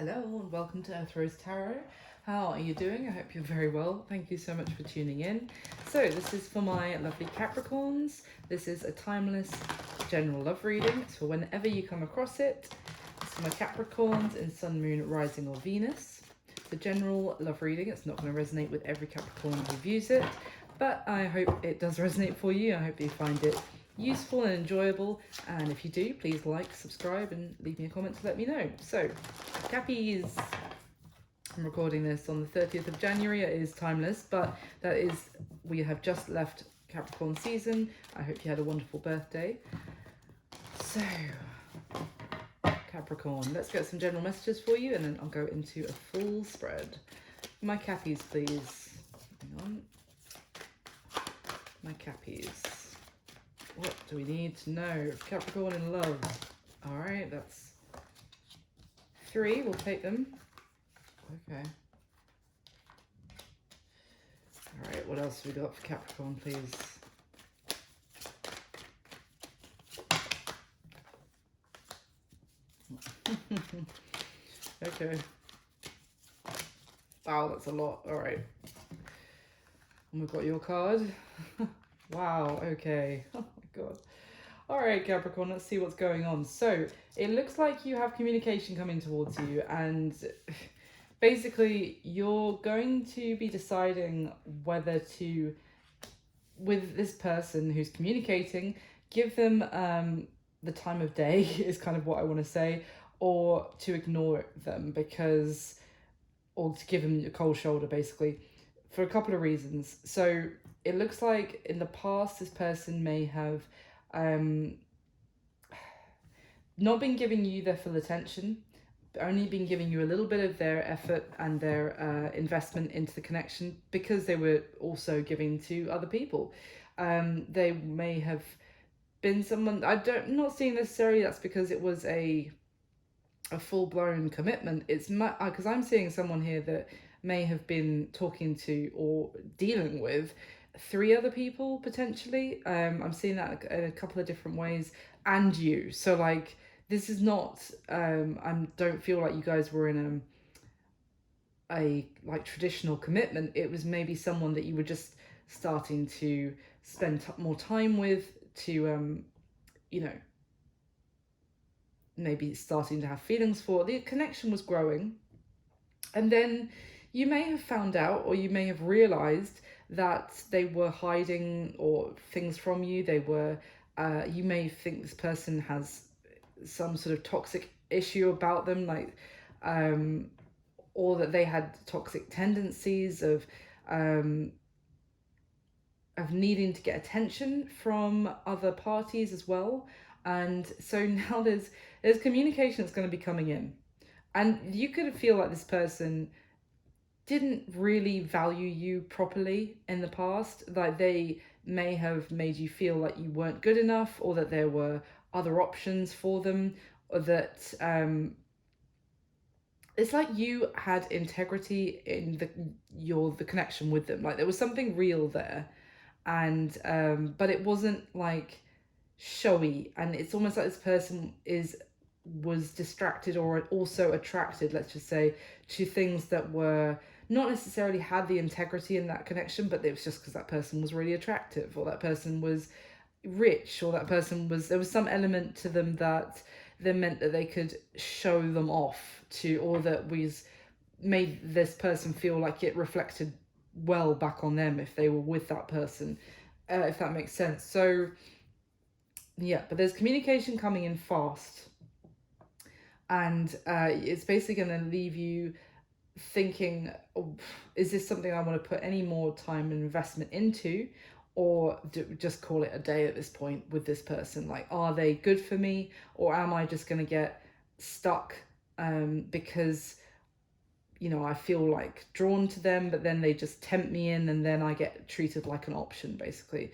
Hello and welcome to Earth Rose Tarot. How are you doing? I hope you're very well. Thank you so much for tuning in. So this is for my lovely Capricorns. This is a timeless general love reading. So whenever you come across it, it's for my Capricorns in Sun, Moon, Rising or Venus. The general love reading. It's not going to resonate with every Capricorn who views it, but I hope it does resonate for you. I hope you find it useful and enjoyable, and if you do, please like, subscribe and leave me a comment to let me know. So Cappies, I'm recording this on the 30th of January. It is timeless, but that is, we have just left Capricorn season. I hope you had a wonderful birthday. So Capricorn, let's get some general messages for you and then I'll go into a full spread. My Cappies, please. Hang on. My Cappies. What do we need to know? Capricorn in love. All right, that's 3. We'll take them. Okay. All right, what else have we got for Capricorn, please? Okay. Wow, that's a lot. All right. And we've got your card. Wow, okay. Oh my god. All right, Capricorn, let's see what's going on. So it looks like you have communication coming towards you, and basically you're going to be deciding whether to, with this person who's communicating, give them the time of day is kind of what I want to say, or to ignore them because, or to give them a cold shoulder basically, for a couple of reasons. So it looks like in the past this person may have not been giving you their full attention, only been giving you a little bit of their effort and their investment into the connection because they were also giving to other people. They may have been someone, not seeing necessarily that's because it was a full-blown commitment. It's because I'm seeing someone here that may have been talking to or dealing with 3 other people potentially. I'm seeing that in a couple of different ways, and you. So like, this is not I don't feel like you guys were in a like traditional commitment. It was maybe someone that you were just starting to spend more time with, to you know, maybe starting to have feelings for. The connection was growing, and then you may have found out, or you may have realized that they were hiding or things from you. They were you may think this person has some sort of toxic issue about them, like or that they had toxic tendencies of needing to get attention from other parties as well. And so now there's communication that's going to be coming in, and you could feel like this person didn't really value you properly in the past. Like they may have made you feel like you weren't good enough, or that there were other options for them, or that it's like you had integrity in the connection with them. Like there was something real there, and but it wasn't like showy. And it's almost like this person was distracted or also attracted, let's just say, to things that were not necessarily had the integrity in that connection, but it was just because that person was really attractive, or that person was rich, or that person was, there was some element to them that meant that they could show them off to, or that was made this person feel like it reflected well back on them if they were with that person, if that makes sense. So yeah, but there's communication coming in fast, and it's basically going to leave you thinking, oh, is this something I want to put any more time and investment into, or just call it a day at this point with this person? Like, are they good for me, or am I just going to get stuck because, you know, I feel like drawn to them, but then they just tempt me in, and then I get treated like an option basically.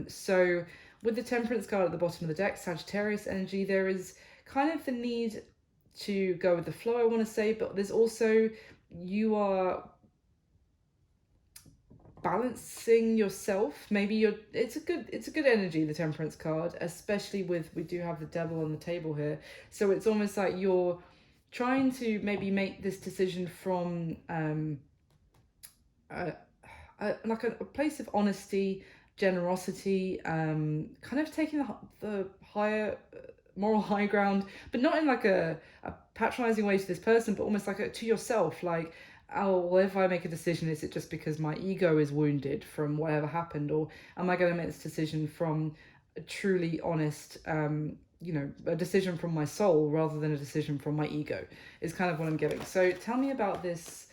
So with the Temperance card at the bottom of the deck, Sagittarius energy, there is kind of the need to go with the flow, I want to say, but there's also, you are balancing yourself. Maybe it's a good energy, the Temperance card, especially with, we do have the Devil on the table here. So it's almost like you're trying to maybe make this decision from uh, like a place of honesty, generosity, kind of taking the higher moral high ground, but not in like a patronizing way to this person, but almost like to yourself. Like, oh, well, if I make a decision, is it just because my ego is wounded from whatever happened, or am I going to make this decision from a truly honest, a decision from my soul rather than a decision from my ego? Is kind of what I'm getting. So tell me about this.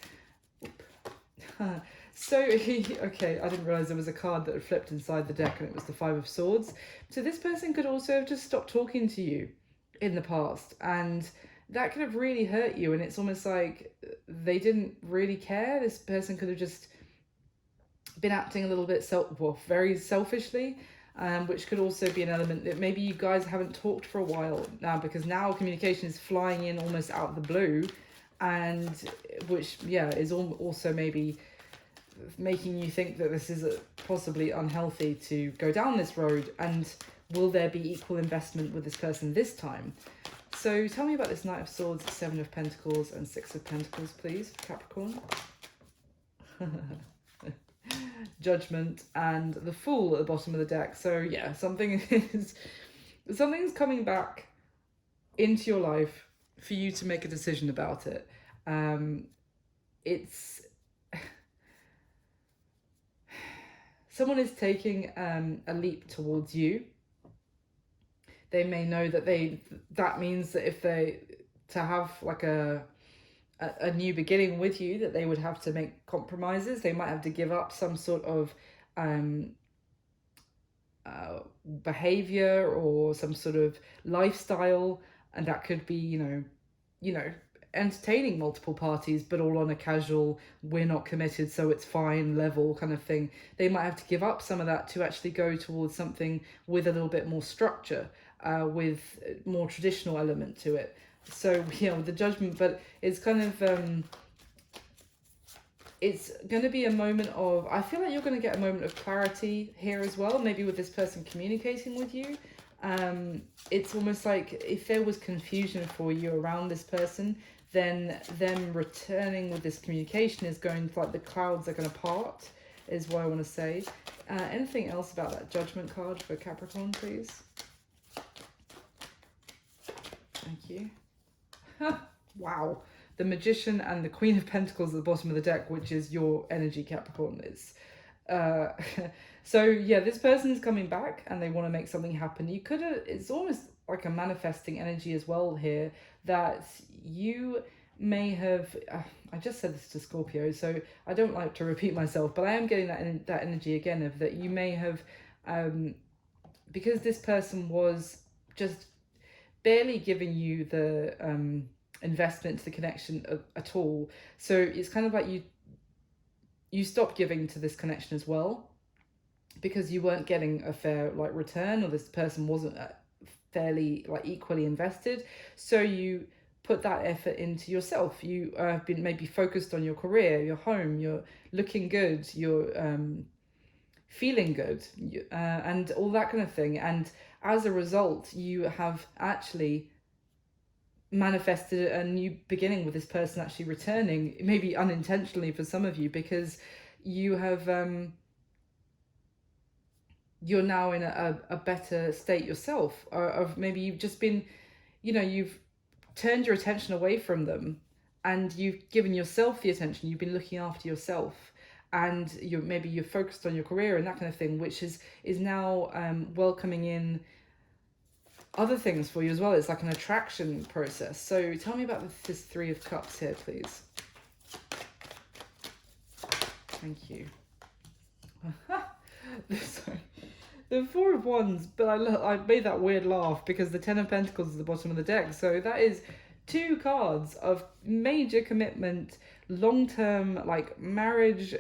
So okay, I didn't realize there was a card that had flipped inside the deck and it was the Five of Swords. So this person could also have just stopped talking to you in the past, and that could have really hurt you, and it's almost like they didn't really care. This person could have just been acting a little bit very selfishly, which could also be an element that maybe you guys haven't talked for a while now, because now communication is flying in almost out of the blue, and which is also maybe making you think that this is possibly unhealthy to go down this road, and will there be equal investment with this person this time? So tell me about this Knight of Swords, Seven of Pentacles, and Six of Pentacles, please, Capricorn. Judgment and the Fool at the bottom of the deck. So yeah, something's coming back into your life for you to make a decision about it. It's someone is taking a leap towards you. They may know that that means that if to have like a new beginning with you, that they would have to make compromises. They might have to give up some sort of behavior or some sort of lifestyle, and that could be entertaining multiple parties, but all on a casual, we're not committed so it's fine level kind of thing. They might have to give up some of that to actually go towards something with a little bit more structure, with more traditional element to it. So with the Judgment, but it's kind of it's going to be a moment of, I feel like you're going to get a moment of clarity here as well, maybe with this person communicating with you. It's almost like if there was confusion for you around this person, then them returning with this communication is going to, like, the clouds are going to part, is what I want to say. Anything else about that Judgment card for Capricorn, please? Thank you. Wow. The Magician and the Queen of Pentacles at the bottom of the deck, which is your energy, Capricorn. Is so yeah, this person is coming back and they want to make something happen. You could have, it's almost like a manifesting energy as well here, that you may have I just said this to Scorpio, so I don't like to repeat myself, but I am getting that energy again of that you may have because this person was just barely giving you the investment to the connection at all. So it's kind of like you stopped giving to this connection as well, because you weren't getting a fair return, or this person wasn't fairly equally invested. So you put that effort into yourself. You have been maybe focused on your career, your home, you're looking good, you're feeling good, and all that kind of thing. And as a result, you have actually manifested a new beginning with this person actually returning, maybe unintentionally for some of you, because you have you're now in a better state yourself, of maybe you've just been, you've turned your attention away from them and you've given yourself the attention. You've been looking after yourself, and you're focused on your career and that kind of thing, which is now welcoming in other things for you as well. It's like an attraction process. So tell me about this Three of Cups here, please. Thank you. Sorry. The Four of Wands, but I made that weird laugh because the Ten of Pentacles is the bottom of the deck. So that is two cards of major commitment, long-term, marriage,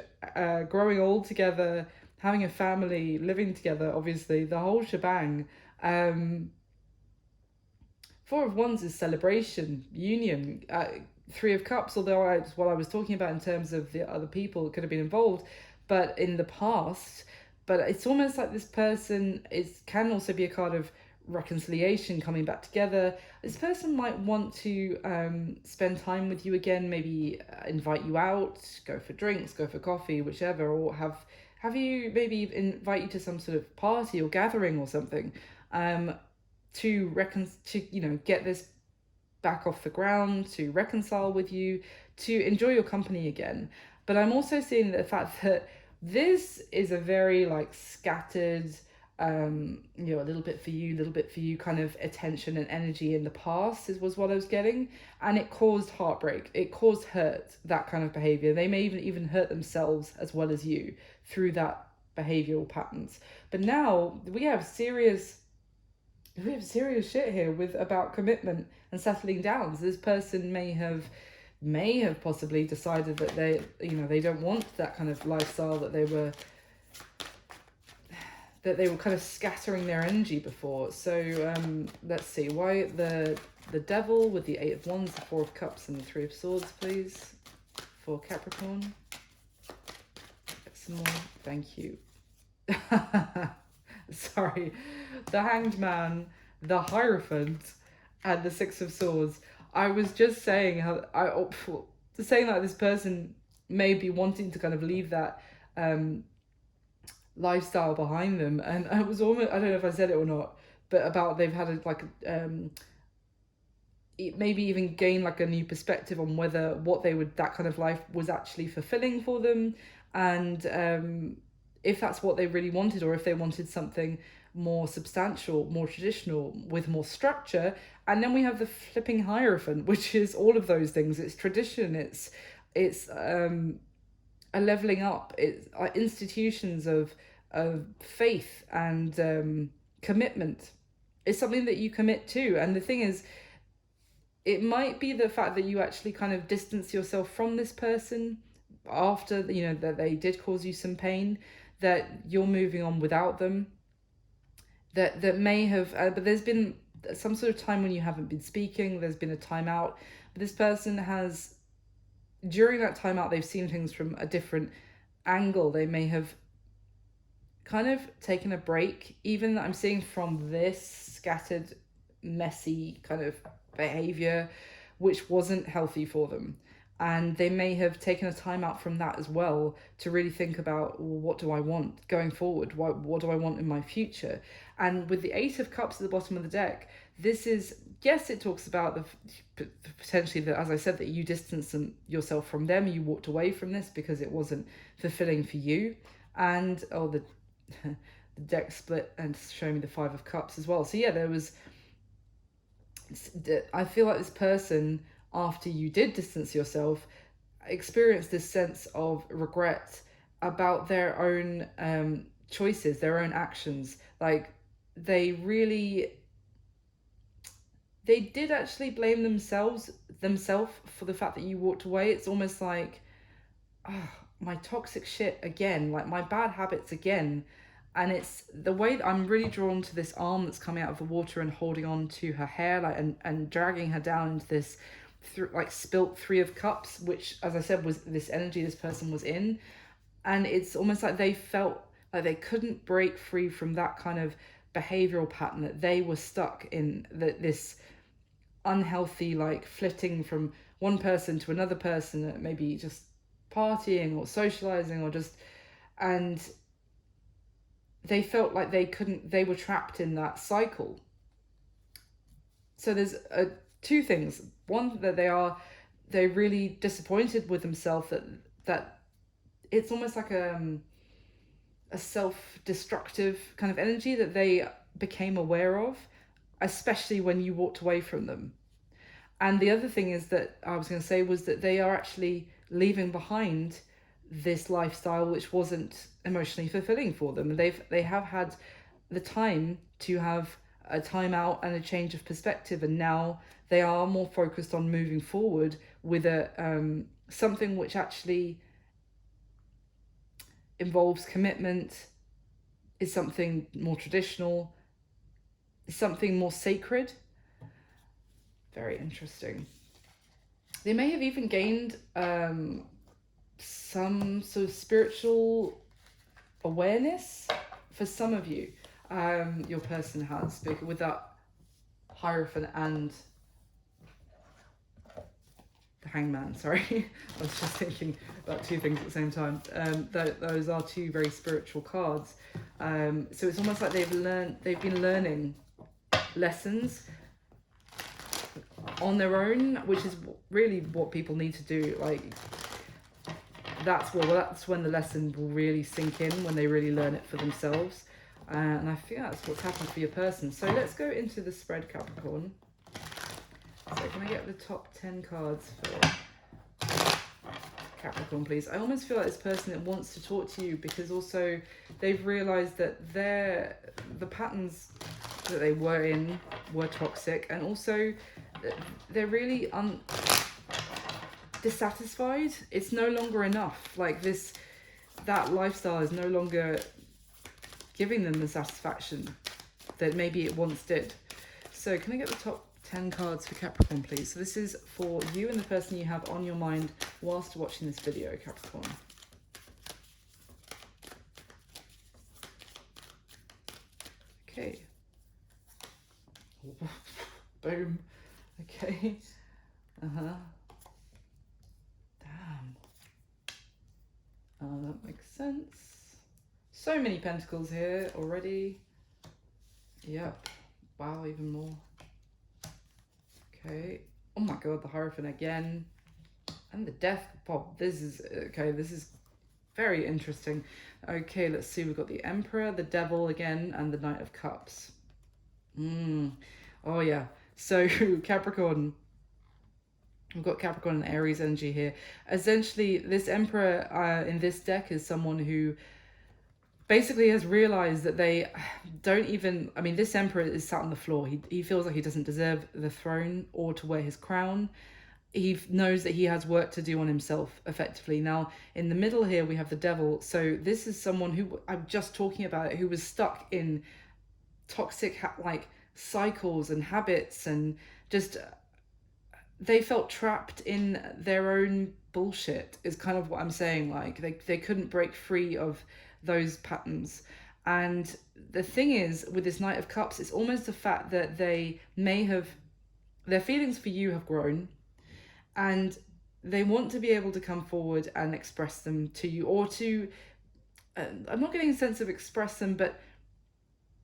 growing old together, having a family, living together, obviously, the whole shebang. Four of Wands is celebration, union. Three of Cups, although what I was talking about in terms of the other people that could have been involved, but in the past. But it's almost like this person can also be a card of reconciliation, coming back together. This person might want to spend time with you again, maybe invite you out, go for drinks, go for coffee, whichever, or have you maybe invite you to some sort of party or gathering or something, to get this back off the ground, to reconcile with you, to enjoy your company again. But I'm also seeing the fact that this is a very like scattered, a little bit for you, a little bit for you kind of attention and energy in the past was what I was getting. And it caused heartbreak. It caused hurt, that kind of behavior. They may even hurt themselves as well as you through that behavioral patterns. But now we have serious shit here with about commitment and settling down. So this person may have possibly decided that they don't want that kind of lifestyle that they were kind of scattering their energy before. So let's see, why the devil with the 8 of Wands, the 4 of Cups, and the 3 of Swords, please, for Capricorn. Get some more. Thank you. Sorry, the Hanged Man, the Hierophant, and the 6 of Swords. I was just saying saying that this person may be wanting to kind of leave that lifestyle behind them, and I was almost, I don't know if I said it or not, but about they've had maybe even gain like a new perspective on whether that kind of life was actually fulfilling for them, and if that's what they really wanted, or if they wanted something more substantial, more traditional, with more structure. And then we have the flipping Hierophant, which is all of those things. It's tradition, it's a leveling up, it's institutions of faith and commitment. It's something that you commit to. And the thing is, it might be the fact that you actually kind of distance yourself from this person after, that they did cause you some pain, that you're moving on without them, that may have, but there's been some sort of time when you haven't been speaking, there's been a timeout, but this person has, during that timeout, they've seen things from a different angle. They may have kind of taken a break, even I'm seeing from this scattered, messy kind of behavior, which wasn't healthy for them. And they may have taken a time out from that as well to really think about, well, what do I want going forward? What do I want in my future? And with the 8 of Cups at the bottom of the deck, this is, yes, it talks about the potentially that, as I said, that you distanced yourself from them, you walked away from this because it wasn't fulfilling for you. And the deck split and showing me the 5 of Cups as well. So yeah, I feel like this person, after you did distance yourself, experienced this sense of regret about their own choices, their own actions. Like they did actually blame themselves for the fact that you walked away. It's almost like, my toxic shit again, like my bad habits again. And it's the way that I'm really drawn to this arm that's coming out of the water and holding on to her hair, like and dragging her down into this spilt 3 of Cups, which, as I said, was this energy this person was in. And it's almost like they felt like they couldn't break free from that kind of behavioral pattern, that they were stuck in this unhealthy, like flitting from one person to another person, maybe just partying or socializing, or just, and they felt like they were trapped in that cycle. So there's two things. One, that they're really disappointed with themselves, that it's almost like a self-destructive kind of energy that they became aware of, especially when you walked away from them. And the other thing is that I was going to say was that they are actually leaving behind this lifestyle which wasn't emotionally fulfilling for them. They have had the time to have a time out and a change of perspective, and now they are more focused on moving forward with something which actually involves commitment, is something more traditional, is something more sacred. Very interesting. They may have even gained some sort of spiritual awareness for some of you. your person has, because with that Hierophant and the Hangman, sorry. I was just thinking about two things at the same time. Those are two very spiritual cards. So it's almost like they've been learning lessons on their own, which is really what people need to do. Like, that's when the lesson will really sink in, when they really learn it for themselves. And I think that's what's happened for your person. So let's go into the spread, Capricorn. So can I get the top 10 cards for Capricorn, please? I almost feel like this person that wants to talk to you, because also they've realised that the patterns that they were in were toxic, and also they're really dissatisfied. It's no longer enough. Like that lifestyle is no longer giving them the satisfaction that maybe it once did. So can I get the top 10 cards for Capricorn, please? So this is for you and the person you have on your mind whilst watching this video, Capricorn. Okay. Boom. Okay. Damn. That makes sense. So many pentacles here already. Yep. Wow, even more. Okay. Oh my god, the Hierophant again. And the Death pop. This is very interesting. Okay, let's see. We've got the Emperor, the Devil again, and the Knight of Cups. Oh yeah. So Capricorn. We've got Capricorn and Aries energy here. Essentially, this Emperor in this deck is someone who basically has realized that they don't even, I mean, this Emperor is sat on the floor. He feels like he doesn't deserve the throne or to wear his crown. He knows that he has work to do on himself, effectively. Now, in the middle here, we have the Devil. So this is someone who, I'm just talking about it, who was stuck in toxic, like, cycles and habits, and just, they felt trapped in their own bullshit, is kind of what I'm saying. Like, they couldn't break free of those patterns. And the thing is, with this Knight of Cups, it's almost the fact that they may have, their feelings for you have grown, and they want to be able to come forward and express them to you, or to, I'm not getting a sense of express them, but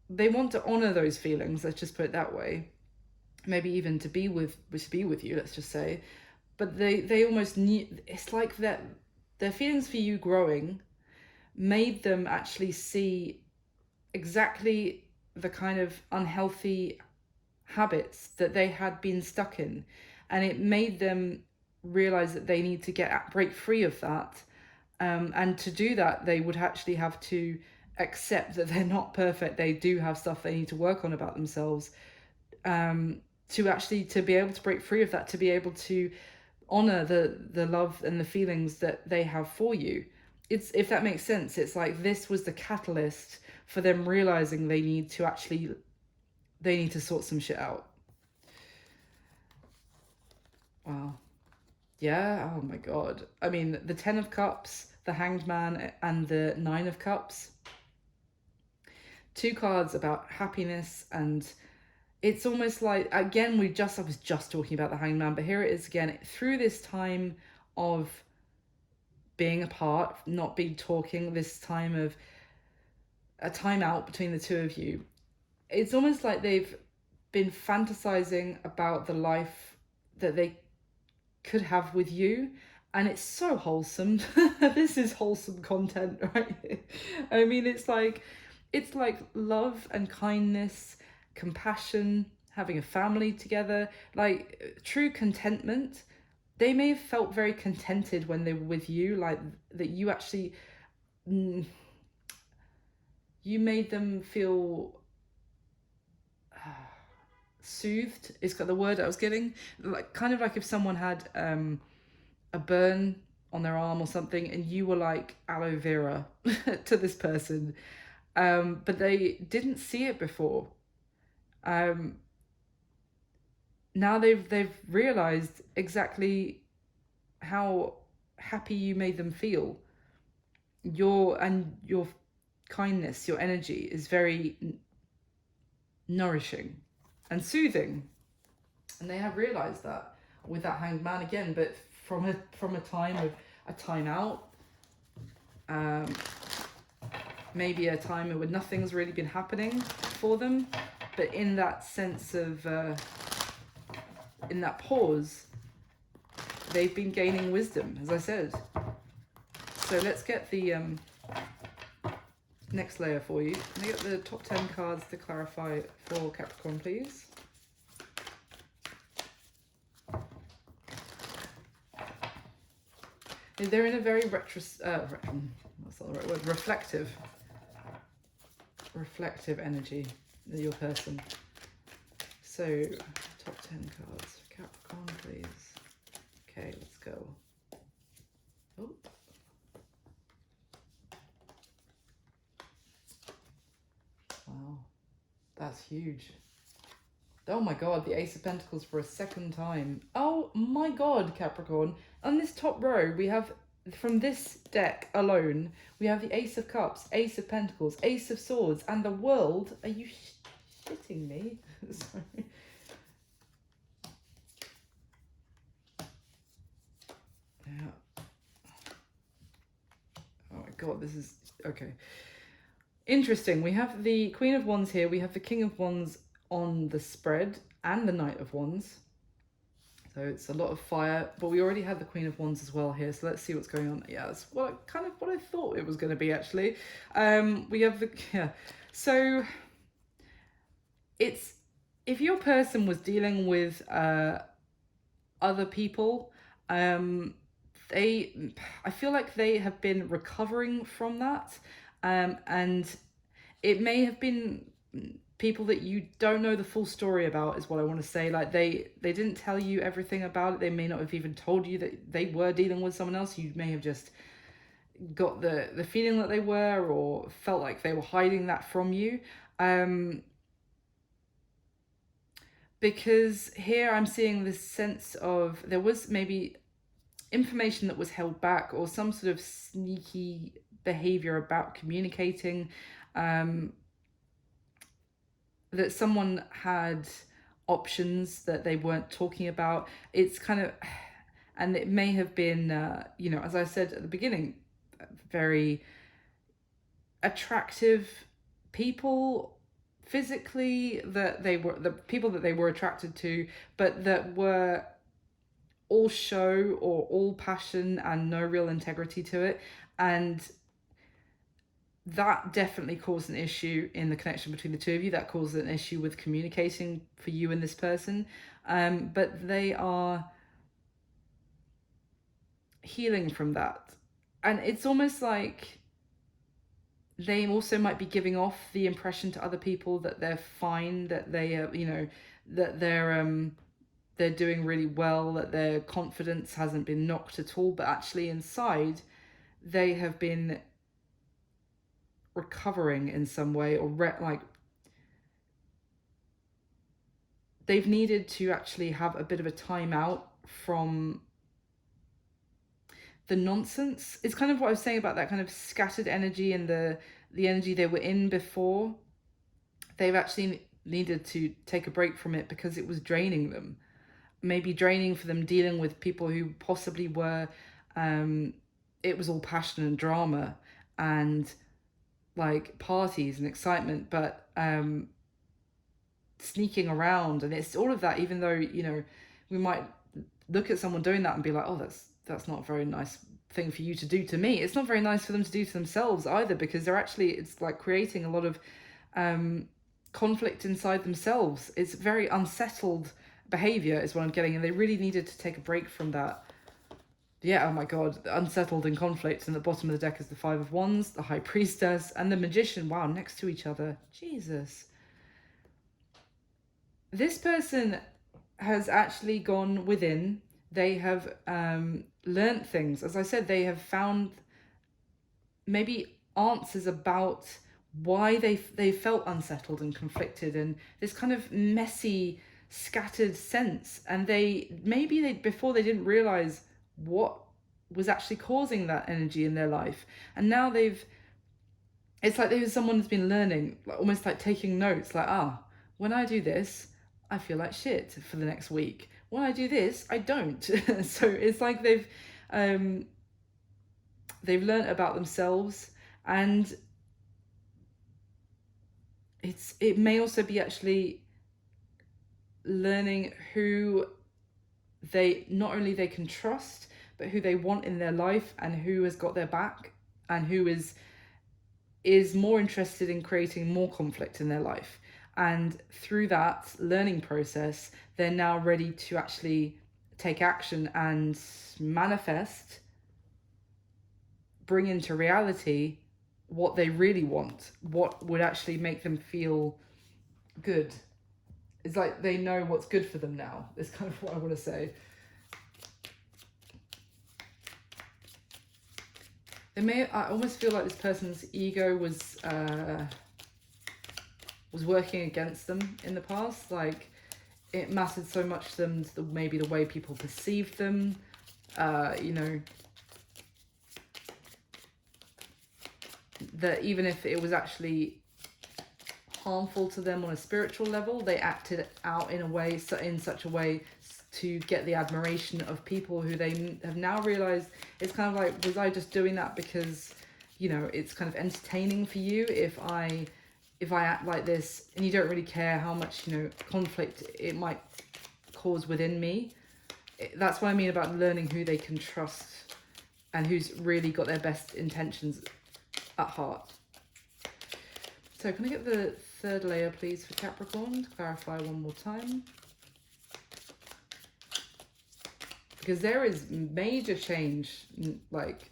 they want to honor those feelings, let's just put it that way. Maybe even to be with you, let's just say. But they almost need, it's like that their feelings for you growing made them actually see exactly the kind of unhealthy habits that they had been stuck in, and it made them realize that they need to break free of that, and to do that they would actually have to accept that they're not perfect. They do have stuff they need to work on about themselves, to be able to break free of that, to be able to honor the love and the feelings that they have for you. It's, if that makes sense, it's like this was the catalyst for them realizing they need to sort some shit out. Wow. Yeah, oh my god. I mean, the 10 of Cups, the Hanged Man, and the 9 of Cups. Two cards about happiness, and it's almost like, again, I was just talking about the Hanged Man, but here it is again. Through this time of being apart, not being talking, this time of a time out between the two of you, it's almost like they've been fantasizing about the life that they could have with you, and it's so wholesome. This is wholesome content, right? I mean, it's like love and kindness, compassion, having a family together, like true contentment. They may have felt very contented when they were with you, like that you actually, you made them feel soothed, is the word I was getting. Like, kind of like if someone had a burn on their arm or something, and you were like aloe vera to this person, but they didn't see it before. Now they've realized exactly how happy you made them feel. Your kindness, your energy is very nourishing and soothing. And they have realized that with that Hanged Man again, but from a time of a time out, maybe a time where nothing's really been happening for them, but in that sense of in that pause, they've been gaining wisdom, as I said. So let's get the next layer for you. Can I get the top 10 cards to clarify for Capricorn, please? They're in a very that's not the right word, reflective energy, your person. So, top 10 cards for Capricorn, please. Okay, let's go. Oh. Wow, that's huge. Oh my god, the Ace of Pentacles for a second time. Oh my god, Capricorn. On this top row, we have, from this deck alone, we have the Ace of Cups, Ace of Pentacles, Ace of Swords, and the World. Are you shitting me? Sorry. Yeah. Oh my god, this is... Okay. Interesting. We have the Queen of Wands here. We have the King of Wands on the spread and the Knight of Wands. So it's a lot of fire, but we already had the Queen of Wands as well here. So let's see what's going on. Yeah, that's kind of what I thought it was going to be, actually. We have the... Yeah. So it's... If your person was dealing with other people, I feel like they have been recovering from that. And it may have been people that you don't know the full story about, is what I want to say. Like they didn't tell you everything about it. They may not have even told you that they were dealing with someone else. You may have just got the feeling that they were, or felt like they were hiding that from you. Because here I'm seeing this sense of there was maybe information that was held back, or some sort of sneaky behavior about communicating, that someone had options that they weren't talking about. It's kind of, and it may have been, you know, as I said at the beginning, very attractive people physically, that they were the people that they were attracted to, but that were all show or all passion and no real integrity to it. And that definitely caused an issue in the connection between the two of you. That caused an issue with communicating for you and this person. But they are healing from that. And it's almost like they also might be giving off the impression to other people that they're fine, that they are, you know, that they're doing really well, that their confidence hasn't been knocked at all. But actually inside, they have been recovering in some way, or like they've needed to actually have a bit of a time out from the nonsense. It's kind of what I was saying about that kind of scattered energy and the energy they were in before. They've actually needed to take a break from it because it was draining them. Maybe draining for them, dealing with people who possibly were, it was all passion and drama and like parties and excitement, but sneaking around, and it's all of that. Even though, you know, we might look at someone doing that and be like, oh, that's not a very nice thing for you to do to me. It's not very nice for them to do to themselves either, because they're actually, it's like creating a lot of conflict inside themselves. It's very unsettled behavior is what I'm getting, and they really needed to take a break from that. Yeah, oh my god, unsettled and conflict. And the bottom of the deck is the Five of Wands, the High Priestess, and the Magician. Wow, next to each other. Jesus. This person has actually gone within. They have learnt things. As I said, they have found maybe answers about why they felt unsettled and conflicted, and this kind of messy, scattered sense. And before they didn't realize what was actually causing that energy in their life. And now it's like someone has been learning, like almost like taking notes, like, when I do this, I feel like shit for the next week. When I do this, I don't. So it's like um, they've learned about themselves, and it may also be actually learning who they not only they can trust, but who they want in their life, and who has got their back, and who is more interested in creating more conflict in their life. And through that learning process, they're now ready to actually take action and manifest, bring into reality what they really want, what would actually make them feel good. It's like they know what's good for them now, is kind of what I want to say. I almost feel like this person's ego was working against them in the past. Like, it mattered so much to them, maybe the way people perceived them, you know, that even if it was actually harmful to them on a spiritual level, they acted out in such a way to get the admiration of people who they have now realized. It's kind of like, was I just doing that because, you know, it's kind of entertaining for you if I act like this, and you don't really care how much, you know, conflict it might cause within me. That's what I mean about learning who they can trust and who's really got their best intentions at heart. So can I get the third layer, please, for Capricorn, to clarify one more time? Because there is major change, like,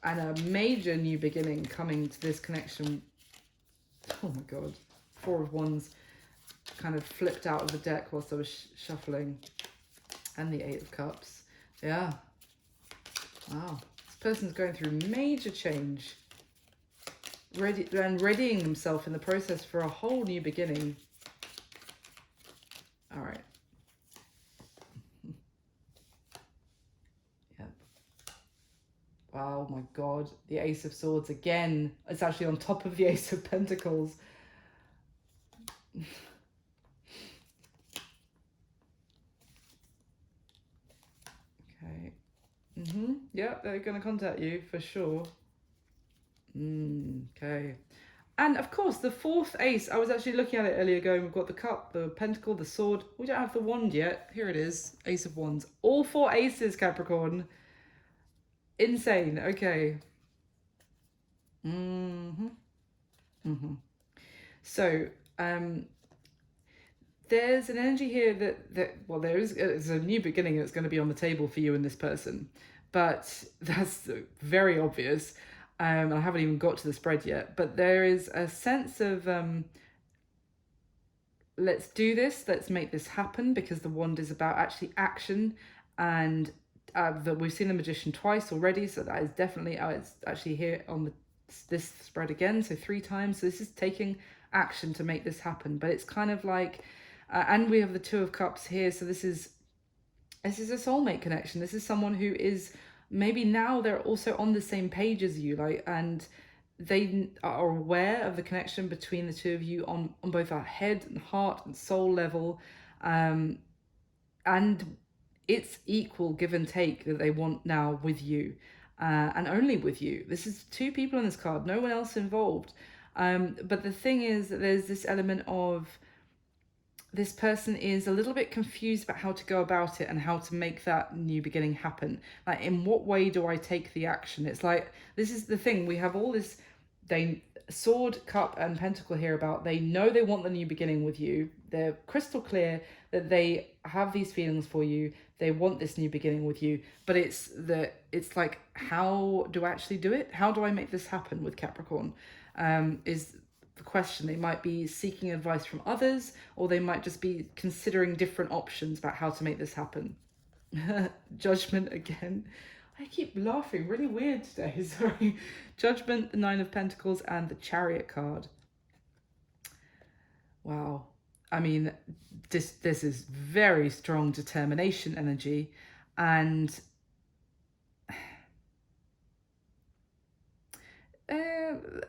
and a major new beginning coming to this connection. Oh my God. 4 of Wands kind of flipped out of the deck whilst I was shuffling. And the 8 of Cups. Yeah. Wow. This person's going through major change. Readying themselves in the process for a whole new beginning. All right. Yep. Oh my God. The Ace of Swords again. It's actually on top of the Ace of Pentacles. Okay. Yep, they're going to contact you for sure. Okay. And of course, the 4th ace, I was actually looking at it earlier going, we've got the cup, the pentacle, the sword. We don't have the wand yet. Here it is, Ace of Wands. All 4 aces, Capricorn. Insane. Okay. So, there's an energy here well, there's a new beginning that's going to be on the table for you and this person. But that's very obvious. I haven't even got to the spread yet, but there is a sense of let's do this, let's make this happen, because the wand is about actually action, and we've seen the Magician twice already, so that is definitely it's actually here on this spread again, so 3 times. So this is taking action to make this happen, but it's kind of like and we have the 2 of Cups here, so this is a soulmate connection. This is someone who is maybe now they're also on the same page as you, like, and they are aware of the connection between the 2 of you on both a head and heart and soul level, and it's equal give and take that they want now with you, and only with you. This is 2 people in this card, no one else involved. But the thing is that there's this element of this person is a little bit confused about how to go about it and how to make that new beginning happen. Like, in what way do I take the action? It's like, this is the thing, we have all this, sword, cup, and pentacle here about, they know they want the new beginning with you. They're crystal clear that they have these feelings for you. They want this new beginning with you. But it's like, how do I actually do it? How do I make this happen with Capricorn? Is the question. They might be seeking advice from others, or they might just be considering different options about how to make this happen. Judgment again. I keep laughing, really weird today, sorry. Judgment, the 9 of Pentacles, and the Chariot card. Wow. I mean, this is very strong determination energy, and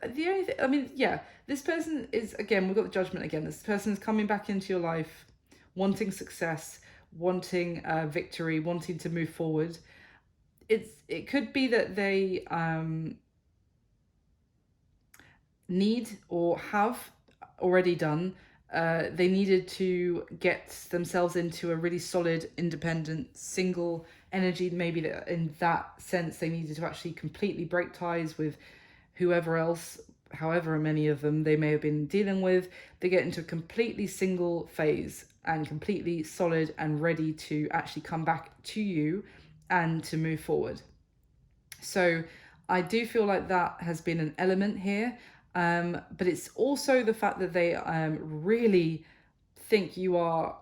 the only thing, I mean, yeah, this person is, again, we've got the Judgment again. This person is coming back into your life, wanting success, wanting victory, wanting to move forward. It could be that they need or have already done. They needed to get themselves into a really solid, independent, single energy. Maybe that in that sense, they needed to actually completely break ties with whoever else, however many of them they may have been dealing with. They get into a completely single phase and completely solid and ready to actually come back to you and to move forward. So I do feel like that has been an element here. But it's also the fact that they really think you are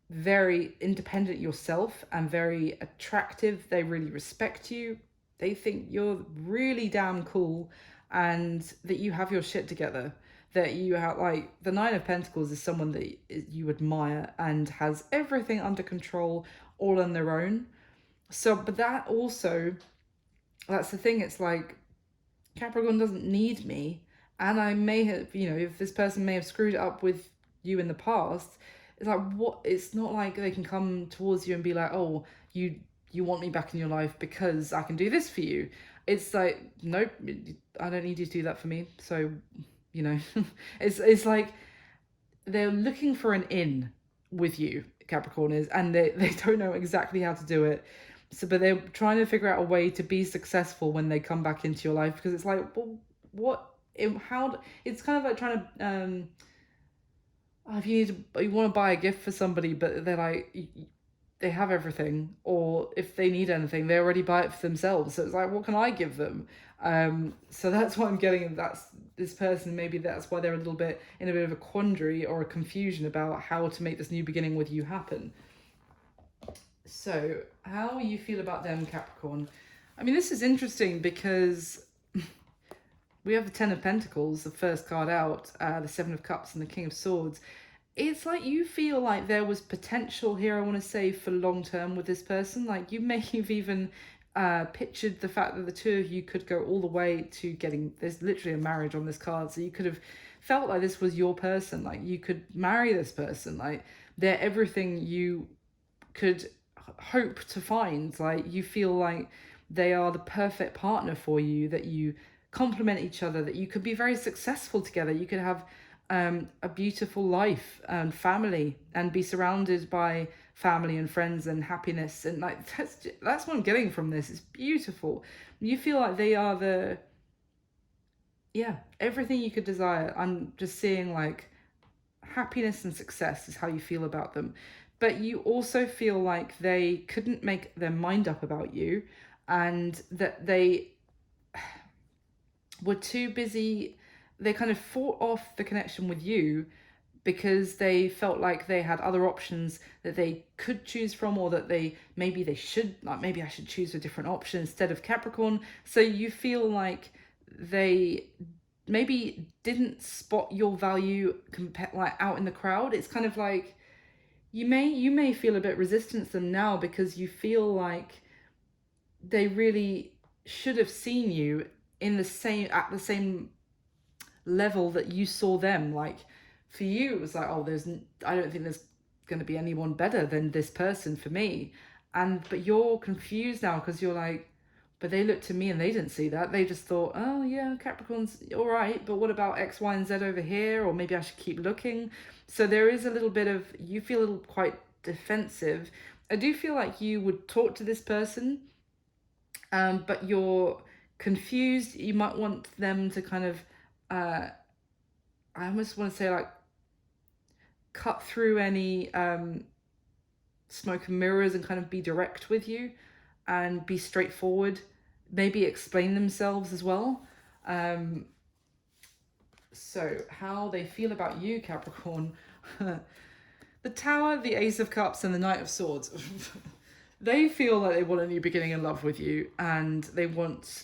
very independent yourself and very attractive. They really respect you. They think you're really damn cool and that you have your shit together. That you have, like, the Nine of Pentacles is someone that you admire and has everything under control all on their own. So, but that also, that's the thing, it's like, Capricorn doesn't need me, and I may have, if this person may have screwed it up with you in the past, it's like, what? It's not like they can come towards you and be like, oh, you want me back in your life because I can do this for you. It's like, nope, I don't need you to do that for me. So, it's like they're looking for an in with you, Capricorn is, and they don't know exactly how to do it. So, but they're trying to figure out a way to be successful when they come back into your life, because it's like, well, how? It's kind of like trying to, if you want to buy a gift for somebody, but they're like, they have everything, or if they need anything, they already buy it for themselves. So it's like, what can I give them? So that's what I'm getting. That's this person. Maybe that's why they're a little bit in a bit of a quandary or a confusion about how to make this new beginning with you happen. So, how you feel about them, Capricorn? I mean, this is interesting because we have the Ten of Pentacles, the first card out, the Seven of Cups, and the King of Swords. It's like you feel like there was potential here, I want to say, for long term with this person. Like, you may have even pictured the fact that the two of you could go all the way to getting, there's literally a marriage on this card. So you could have felt like this was your person. Like, you could marry this person. Like, they're everything you could hope to find. Like, you feel like they are the perfect partner for you, that you complement each other, that you could be very successful together, you could have a beautiful life and family and be surrounded by family and friends and happiness. And like, that's what I'm getting from this. It's beautiful. You feel like they are everything you could desire. I'm just seeing like happiness and success is how you feel about them. But you also feel like they couldn't make their mind up about you, and that they were too busy. They kind of fought off the connection with you because they felt like they had other options that they could choose from, or that maybe I should choose a different option instead of Capricorn. So you feel like they maybe didn't spot your value like out in the crowd. It's kind of like you may feel a bit resistant to them now, because you feel like they really should have seen you at the same level that you saw them. Like, for you, it was like, oh, I don't think there's going to be anyone better than this person for me. But you're confused now, because you're like, but they looked to me and they didn't see that. They just thought, oh yeah, Capricorn's all right, but what about X, Y, and Z over here? Or maybe I should keep looking. So there is a little bit of, you feel a little quite defensive. I do feel like you would talk to this person, but you're confused. You might want them to kind of, I almost want to say, like, cut through any smoke and mirrors and kind of be direct with you and be straightforward. Maybe explain themselves as well. So how they feel about you, Capricorn. The Tower, the Ace of Cups, and the Knight of Swords. They feel like they want a new beginning in love with you, and they want...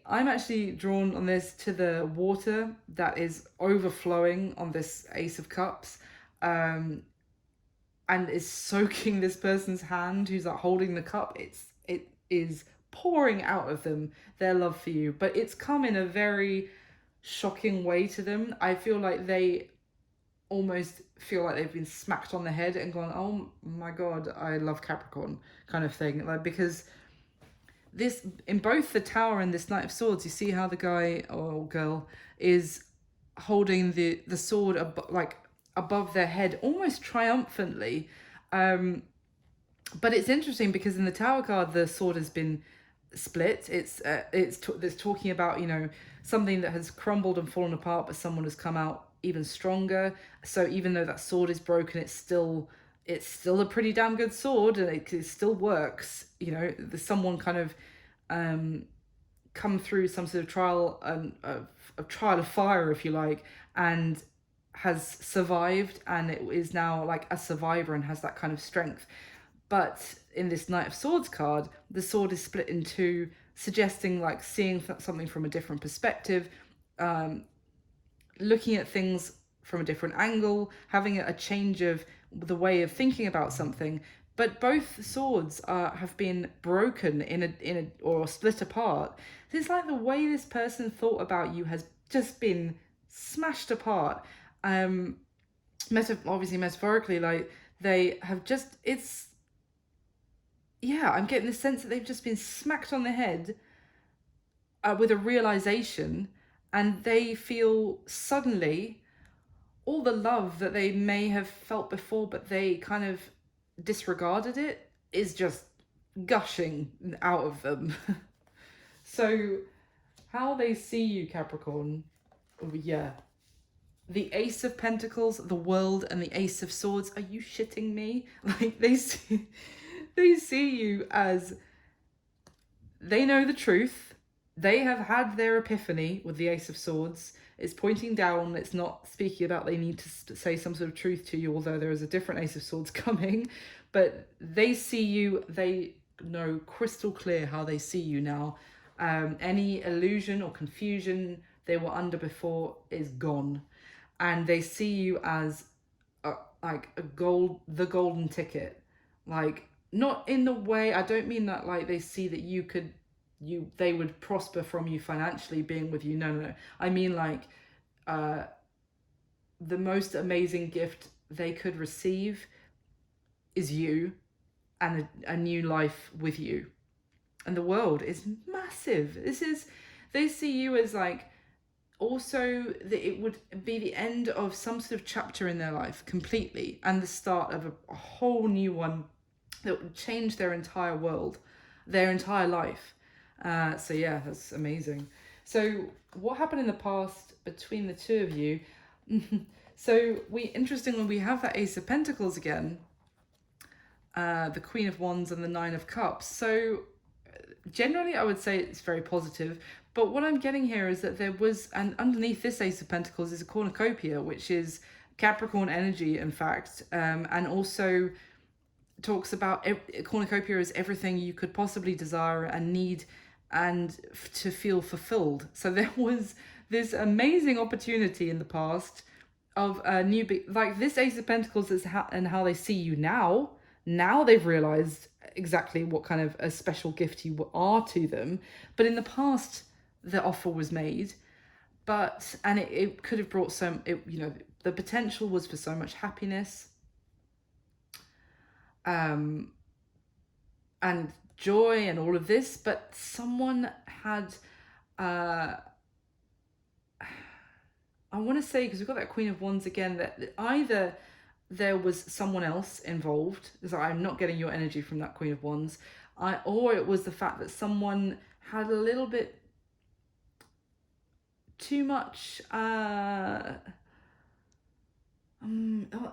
I'm actually drawn on this to the water that is overflowing on this Ace of Cups, and is soaking this person's hand who's like holding the cup. It is pouring out of them their love for you, but it's come in a very shocking way to them. I feel like they almost feel like they've been smacked on the head and gone, oh my god, I love Capricorn, kind of thing. Like, because this, in both the Tower and this Knight of Swords, you see how the guy or girl is holding the sword like above their head, almost triumphantly. But it's interesting because in the Tower card, the sword has been split. It's talking about, you know, something that has crumbled and fallen apart, but someone has come out even stronger. So even though that sword is broken, it's still a pretty damn good sword, and it still works. You know, there's someone kind of come through some sort of trial, a trial of fire, if you like, and has survived, and it is now like a survivor and has that kind of strength. But in this Knight of Swords card, the sword is split in two, suggesting like seeing something from a different perspective, looking at things from a different angle, having a change of the way of thinking about something. But both swords have been broken or split apart. So it's like the way this person thought about you has just been smashed apart. Obviously metaphorically, like they have just, I'm getting the sense that they've just been smacked on the head with a realization, and they feel suddenly all the love that they may have felt before, but they kind of disregarded it, is just gushing out of them. So how they see you, Capricorn, yeah. The Ace of Pentacles, the World, and the Ace of Swords. Are you shitting me? Like, they see you as, they know the truth. They have had their epiphany with the Ace of Swords. It's pointing down. It's not speaking about they need to say some sort of truth to you, although there is a different Ace of Swords coming. But they see you. They know crystal clear how they see you now. Any illusion or confusion they were under before is gone. And they see you as the golden ticket. Like, not in the way, I don't mean that like they see that they would prosper from you financially being with you. No. I mean like the most amazing gift they could receive is you, and a new life with you. And the world is massive. They see you as like, also that it would be the end of some sort of chapter in their life completely, and the start of a whole new one that would change their entire world, their entire life. So yeah, that's amazing. So what happened in the past between the two of you? So interestingly, we have that Ace of Pentacles again, the Queen of Wands, and the Nine of Cups. So generally I would say it's very positive, but what I'm getting here is that there was, and underneath this Ace of Pentacles is a cornucopia, which is Capricorn energy, in fact, and also talks about cornucopia is everything you could possibly desire and need and to feel fulfilled. So there was this amazing opportunity in the past of a new, like this Ace of Pentacles is and how they see you now. Now they've realized exactly what kind of a special gift you are to them. But in the past, the offer was made, and it could have brought the potential was for so much happiness, and joy and all of this, but someone had, I want to say, because we've got that Queen of Wands again, that either there was someone else involved, because I'm not getting your energy from that Queen of Wands, or it was the fact that someone had a little bit too much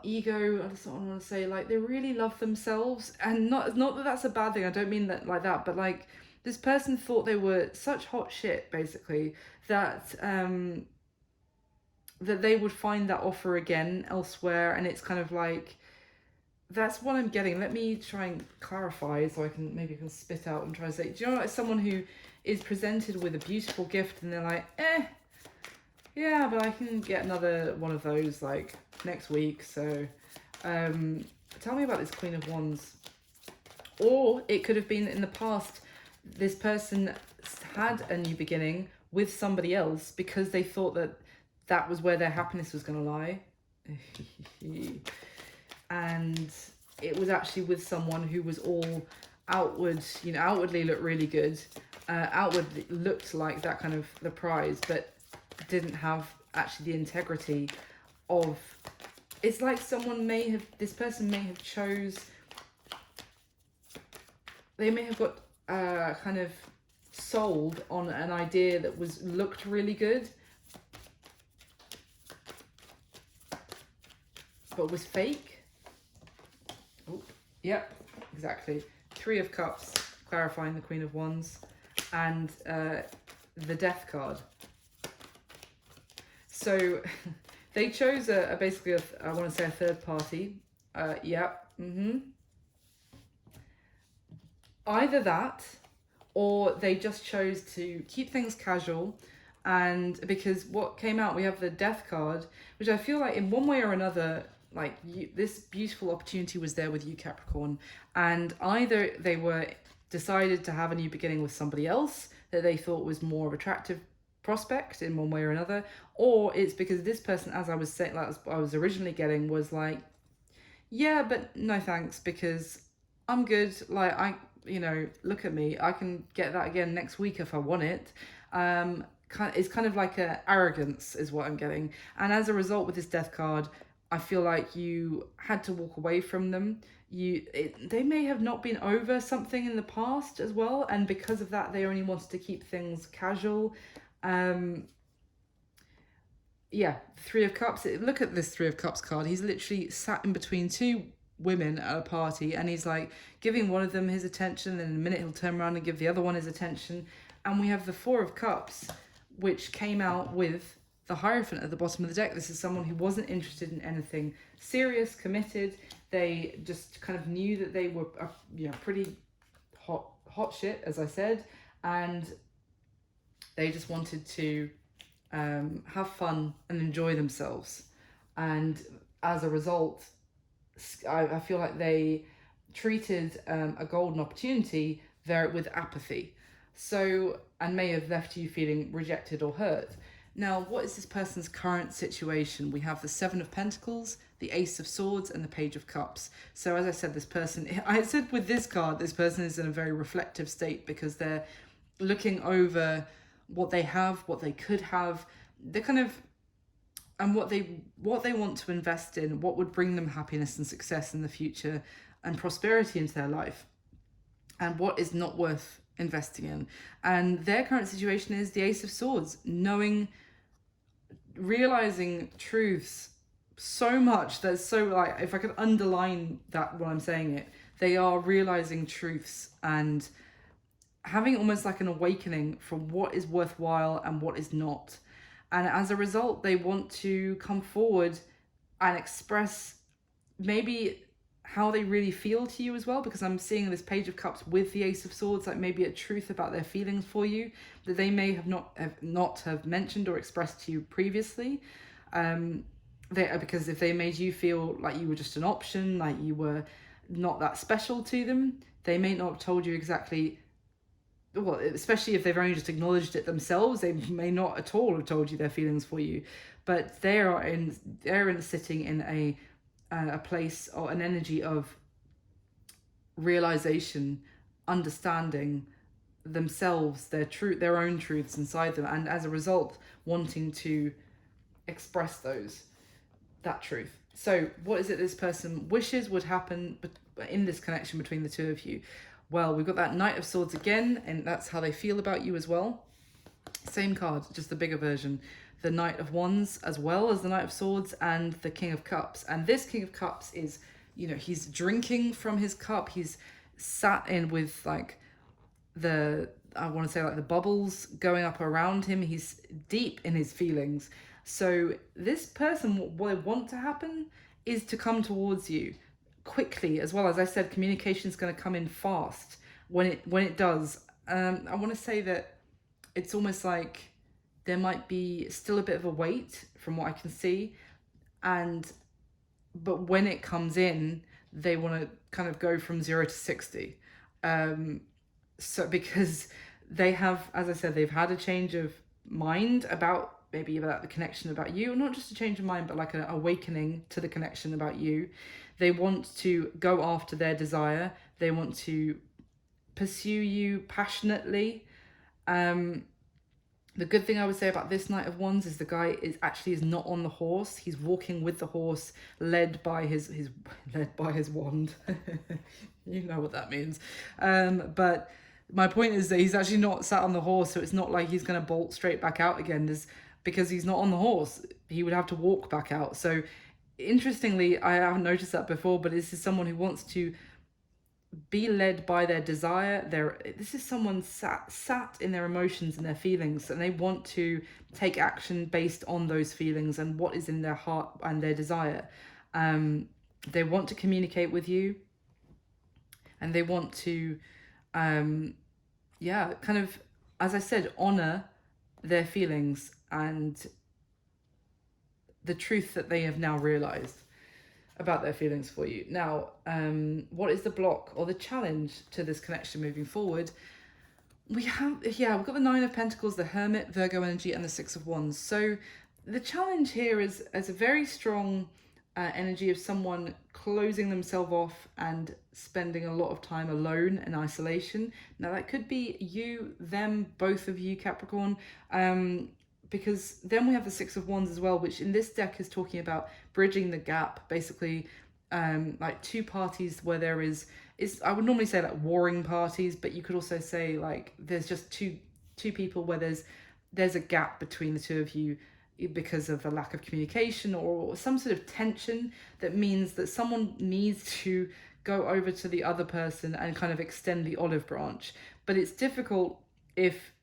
ego. I just don't want to say, like, they really love themselves, and not that that's a bad thing, I don't mean that like that, but like this person thought they were such hot shit, basically, that that they would find that offer again elsewhere. And it's kind of like, that's what I'm getting. Let me try and clarify so I can spit out and try to say, do you know, like someone who is presented with a beautiful gift and they're like, yeah, but I can get another one of those like next week. So tell me about this Queen of Wands. Or it could have been in the past, this person had a new beginning with somebody else because they thought that that was where their happiness was going to lie. And it was actually with someone who was all outwardly looked really good, outwardly looked like that kind of the prize, but didn't have actually the integrity of. It's like this person may have they may have got kind of sold on an idea that looked really good, but was fake. Oh, yep, exactly. 3 of Cups, clarifying the Queen of Wands, and the Death card. So they chose basically I want to say a third party. Either that, or they just chose to keep things casual. And because what came out, we have the Death card, which I feel like in one way or another, like this beautiful opportunity was there with you, Capricorn, and either they were decided to have a new beginning with somebody else that they thought was more of attractive prospect in one way or another, or it's because this person, as I was saying, like I was originally getting, was like, yeah, but no thanks, because I'm good. Like look at me, I can get that again next week if I want it. It's kind of like a arrogance is what I'm getting, and as a result with this Death card, I feel like you had to walk away from them. They may have not been over something in the past as well, and because of that, they only wanted to keep things casual. 3 of Cups. Look at this 3 of Cups card. He's literally sat in between 2 women at a party, and he's like giving one of them his attention, and in a minute he'll turn around and give the other one his attention. And we have the 4 of Cups, which came out with the Hierophant at the bottom of the deck. This is someone who wasn't interested in anything serious, committed. They just kind of knew that they were pretty hot shit, as I said, and they just wanted to have fun and enjoy themselves. And as a result, I feel like they treated a golden opportunity there with apathy. So, and may have left you feeling rejected or hurt. Now, what is this person's current situation? We have the 7 of Pentacles, the Ace of Swords, and the Page of Cups. So as I said, this person, I said with this card, this person is in a very reflective state because they're looking over what they have, what they could have, they're kind of, and what they want to invest in, what would bring them happiness and success in the future and prosperity into their life, and what is not worth investing in. And their current situation is the Ace of Swords, realizing truths so much that's so, like, if I could underline that while I'm saying it, they are realizing truths and having almost like an awakening from what is worthwhile and what is not. And as a result, they want to come forward and express maybe how they really feel to you as well, because I'm seeing this Page of Cups with the Ace of Swords, like maybe a truth about their feelings for you that they may have not have mentioned or expressed to you previously. Because if they made you feel like you were just an option, like you were not that special to them, they may not have told you exactly. Well, especially if they've only just acknowledged it themselves, they may not at all have told you their feelings for you. But they're sitting in a place or an energy of realization, understanding themselves, their own truths inside them, and as a result, wanting to express that truth. So, what is it this person wishes would happen in this connection between the two of you? Well, we've got that Knight of Swords again, and that's how they feel about you as well. Same card, just the bigger version. The Knight of Wands as well as the Knight of Swords and the King of Cups. And this King of Cups is, he's drinking from his cup. He's sat in with like the bubbles going up around him. He's deep in his feelings. So this person, what they want to happen is to come towards you quickly, as well. As I said, communication is going to come in fast when it does. I want to say that it's almost like there might be still a bit of a wait from what I can see, but when it comes in, they want to kind of go from 0 to 60. So because they have, as I said, they've had a change of mind about maybe about the connection about you, not just a change of mind, but like an awakening to the connection about you. They want to go after their desire. They want to pursue you passionately. The good thing I would say about this Knight of Wands is the guy is not on the horse. He's walking with the horse, led by his led by his wand. You know what that means. But my point is that he's actually not sat on the horse, so it's not like he's going to bolt straight back out again. Because he's not on the horse, he would have to walk back out. So interestingly, I haven't noticed that before, but this is someone who wants to be led by their desire. This is someone sat in their emotions and their feelings, and they want to take action based on those feelings and what is in their heart and their desire. They want to communicate with you, and they want to kind of, as I said, honor their feelings and the truth that they have now realized about their feelings for you. Now, what is the block or the challenge to this connection moving forward? We've got the Nine of Pentacles, the Hermit, Virgo energy, and the Six of Wands. So the challenge here is as a very strong energy of someone closing themselves off and spending a lot of time alone in isolation. Now that could be you, them, both of you, Capricorn. Because then we have the Six of Wands as well, which in this deck is talking about bridging the gap, basically like two parties where there is I would normally say like warring parties, but you could also say like there's just two people where there's a gap between the two of you because of a lack of communication or some sort of tension that means that someone needs to go over to the other person and kind of extend the olive branch. But it's difficult if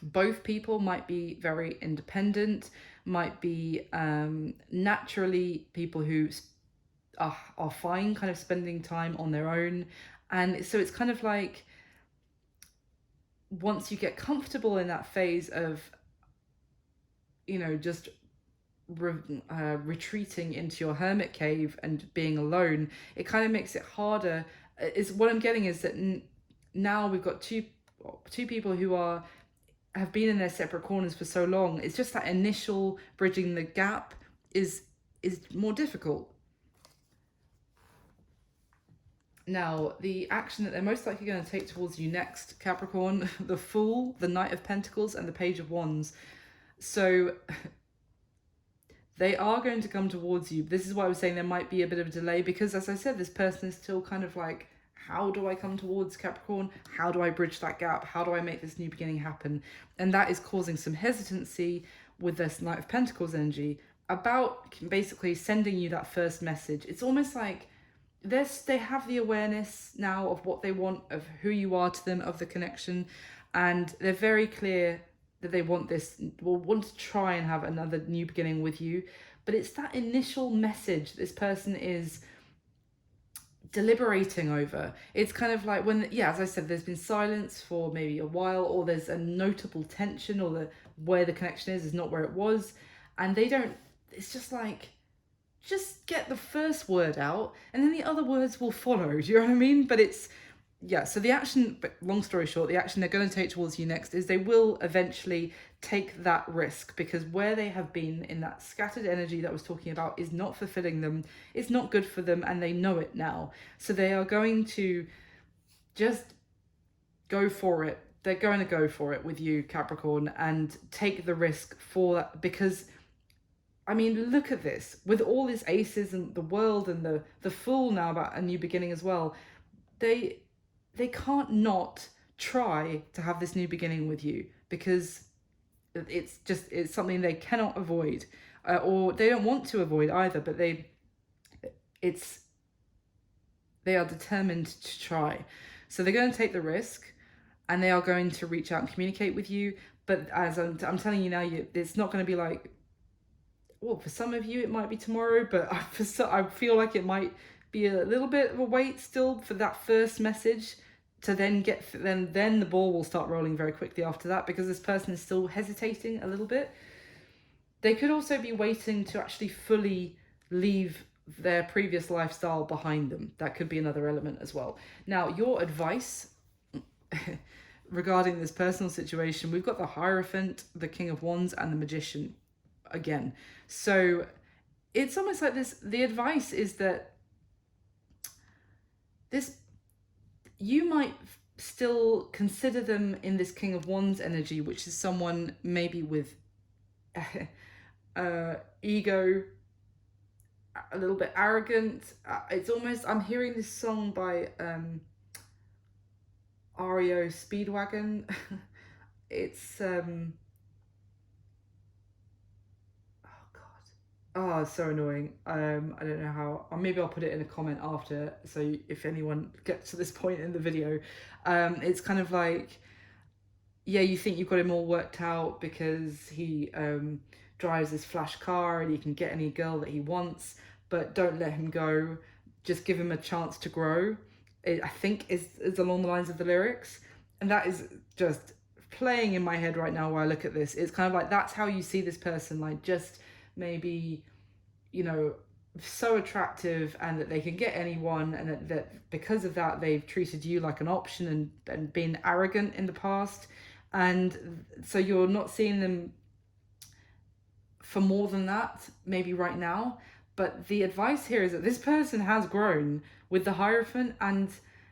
both people might be very independent, might be naturally people who are fine kind of spending time on their own. And so it's kind of like once you get comfortable in that phase of, just retreating into your hermit cave and being alone, it kind of makes it harder. What I'm getting is that now we've got two people who have been in their separate corners for so long. It's just that initial bridging the gap is more difficult. Now, the action that they're most likely going to take towards you next, Capricorn, the Fool, the Knight of Pentacles, and the Page of Wands. So they are going to come towards you. This is why I was saying there might be a bit of a delay, because as I said, this person is still kind of like, how do I come towards Capricorn? How do I bridge that gap? How do I make this new beginning happen? And that is causing some hesitancy with this Knight of Pentacles energy about basically sending you that first message. It's almost like they have the awareness now of what they want, of who you are to them, of the connection, and they're very clear that they want to try and have another new beginning with you. But it's that initial message this person is deliberating over. It's kind of like when, as I said, there's been silence for maybe a while, or there's a notable tension, or where the connection is not where it was, and it's just like, just get the first word out and then the other words will follow. Do you know what I mean? But so the action, but long story short, the action they're going to take towards you next is they will eventually take that risk, because where they have been in that scattered energy that I was talking about is not fulfilling them, it's not good for them, and they know it now. So they are going to just go for it. They're going to go for it with you, Capricorn, and take the risk for that, because I mean, look at this. With all these aces and the world and the Fool now about a new beginning as well, they can't not try to have this new beginning with you, because it's something they cannot avoid, or they don't want to avoid either, but they are determined to try. So they're going to take the risk, and they are going to reach out and communicate with you. But as I'm telling you now, it's not going to be like, well, for some of you it might be tomorrow, but I feel like it might be a little bit of a wait still for that first message to then then the ball will start rolling very quickly after that, because this person is still hesitating a little bit. They could also be waiting to actually fully leave their previous lifestyle behind them. That could be another element as well. Now, your advice regarding this personal situation, we've got the Hierophant, the King of Wands, and the Magician again. So it's almost like this, the advice is that this, you might still consider them in this King of Wands energy, which is someone maybe with ego, a little bit arrogant. It's almost, I'm hearing this song by REO Speedwagon. It's oh, it's so annoying. I don't know how, or maybe I'll put it in a comment after, so if anyone gets to this point in the video. It's kind of like, yeah, you think you've got him all worked out because he drives this flash car and he can get any girl that he wants, but don't let him go. Just give him a chance to grow. I think is along the lines of the lyrics. And that is just playing in my head right now while I look at this. It's kind of like, that's how you see this person, like just maybe, you know, so attractive, and that they can get anyone, and that because of that they've treated you like an option and been arrogant in the past. And so you're not seeing them for more than that maybe right now. But the advice here is that this person has grown with the Hierophant, and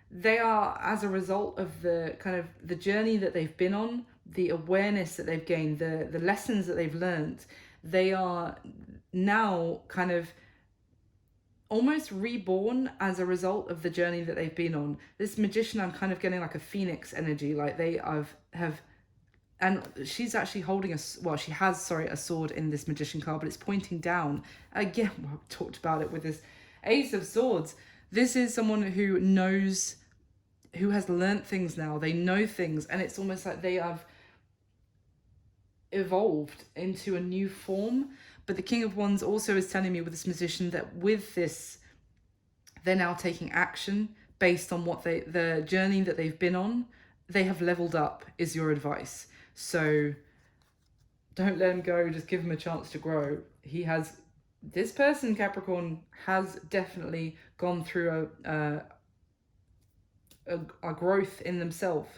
they are, as a result of the kind of the journey that they've been on, the awareness that they've gained, the lessons that they've learned, they are now kind of almost reborn as a result of the journey that they've been on. This Magician, I'm kind of getting like a phoenix energy, like they have and she's actually holding she has, sorry, a sword in this Magician card, but it's pointing down. Again, well, we talked about it with this Ace of Swords. This is someone who knows, who has learnt things now. They know things, and it's almost like they have evolved into a new form. But the King of Wands also is telling me with this Magician that with this, they're now taking action based on what the journey that they've been on. They have leveled up, is your advice. So don't let him go, just give him a chance to grow. He has, this person, Capricorn, has definitely gone through a growth in themselves,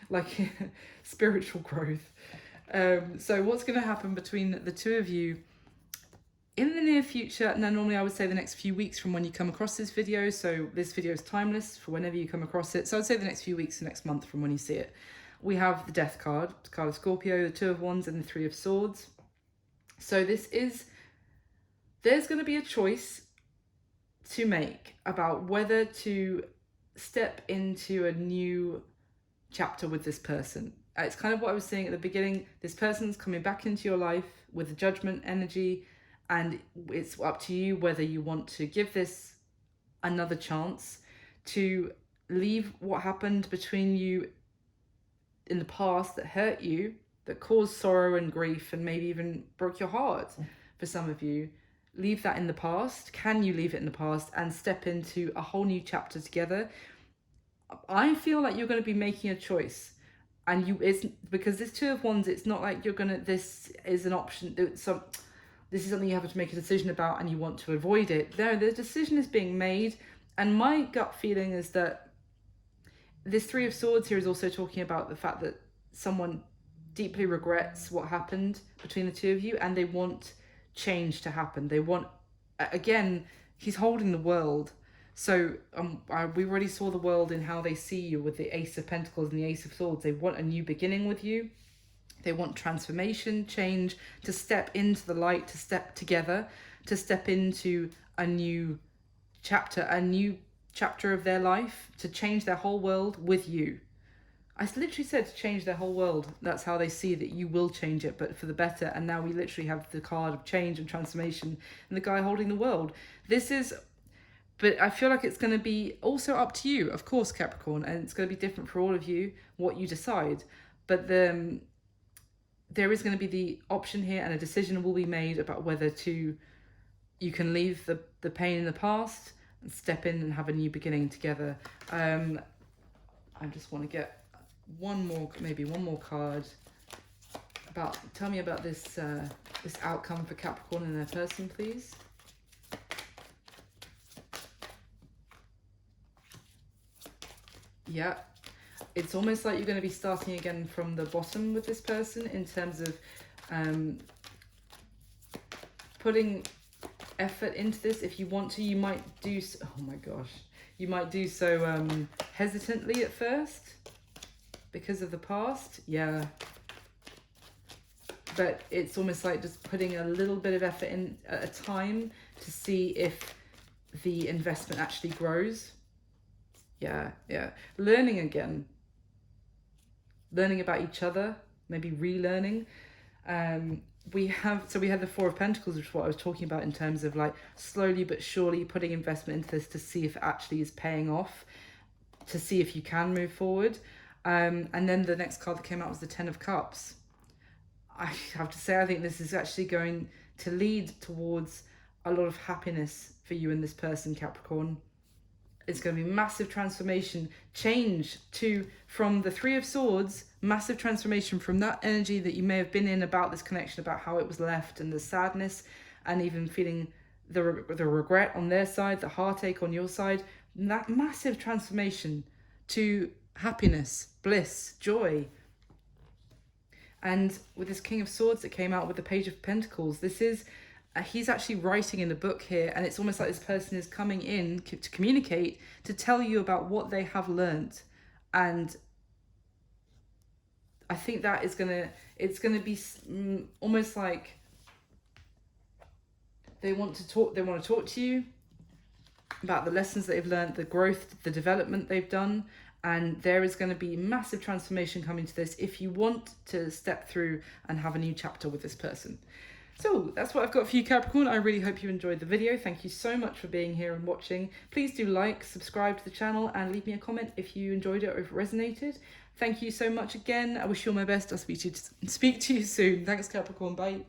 like spiritual growth. So what's going to happen between the two of you in the near future? Now, normally I would say the next few weeks from when you come across this video. So this video is timeless for whenever you come across it. So I'd say the next few weeks, the next month from when you see it. We have the Death card, the card of Scorpio, the Two of Wands, and the Three of Swords. So this is, there's going to be a choice to make about whether to step into a new chapter with this person. It's kind of what I was saying at the beginning. This person's coming back into your life with the Judgment energy, and it's up to you whether you want to give this another chance, to leave what happened between you in the past that hurt you, that caused sorrow and grief, and maybe even broke your heart for some of you. Leave that in the past. Can you leave it in the past and step into a whole new chapter together? I feel like you're going to be making a choice. And it's because this Two of Wands, it's not like you're gonna, this is an option, so this is something you have to make a decision about and you want to avoid it. No, the decision is being made. And my gut feeling is that this Three of Swords here is also talking about the fact that someone deeply regrets what happened between the two of you, and they want change to happen. They want, again, he's holding the world. So we already saw the world in how they see you with the Ace of Pentacles and the Ace of Swords. They want a new beginning with you. They want transformation, change, to step into the light, to step together, to step into a new chapter of their life, to change their whole world with you. I literally said to change their whole world. That's how they see that you will change it, but for the better. And now we literally have the card of change and transformation and the guy holding the world. This is... But I feel like it's going to be also up to you, of course, Capricorn, and it's going to be different for all of you, what you decide. But there is going to be the option here, and a decision will be made about whether you can leave the pain in the past and step in and have a new beginning together. I just want to get maybe one more card. Tell me about this outcome for Capricorn and their person, please. Yeah. It's almost like you're going to be starting again from the bottom with this person in terms of putting effort into this. If you want to, you might do so, oh my gosh, you might do so hesitantly at first because of the past. Yeah. But it's almost like just putting a little bit of effort in at a time to see if the investment actually grows. Yeah. Learning again. Learning about each other, maybe relearning. We had the Four of Pentacles, which is what I was talking about in terms of like slowly but surely putting investment into this to see if it actually is paying off, to see if you can move forward. And then the next card that came out was the Ten of Cups. I have to say, I think this is actually going to lead towards a lot of happiness for you and this person, Capricorn. It's going to be massive transformation, change from the Three of Swords, massive transformation from that energy that you may have been in about this connection, about how it was left and the sadness, and even feeling the regret on their side, the heartache on your side, that massive transformation to happiness, bliss, joy. And with this King of Swords that came out with the Page of Pentacles, this is he's actually writing in the book here, and it's almost like this person is coming in to communicate, to tell you about what they have learnt. And I think that is it's gonna be almost like they want to talk to you about the lessons they've learned, the growth, the development they've done. And there is going to be massive transformation coming to this if you want to step through and have a new chapter with this person. So that's what I've got for you, Capricorn. I really hope you enjoyed the video. Thank you so much for being here and watching. Please do like, subscribe to the channel, and leave me a comment if you enjoyed it or if it resonated. Thank you so much again. I wish you all my best. I'll speak to you soon. Thanks, Capricorn. Bye.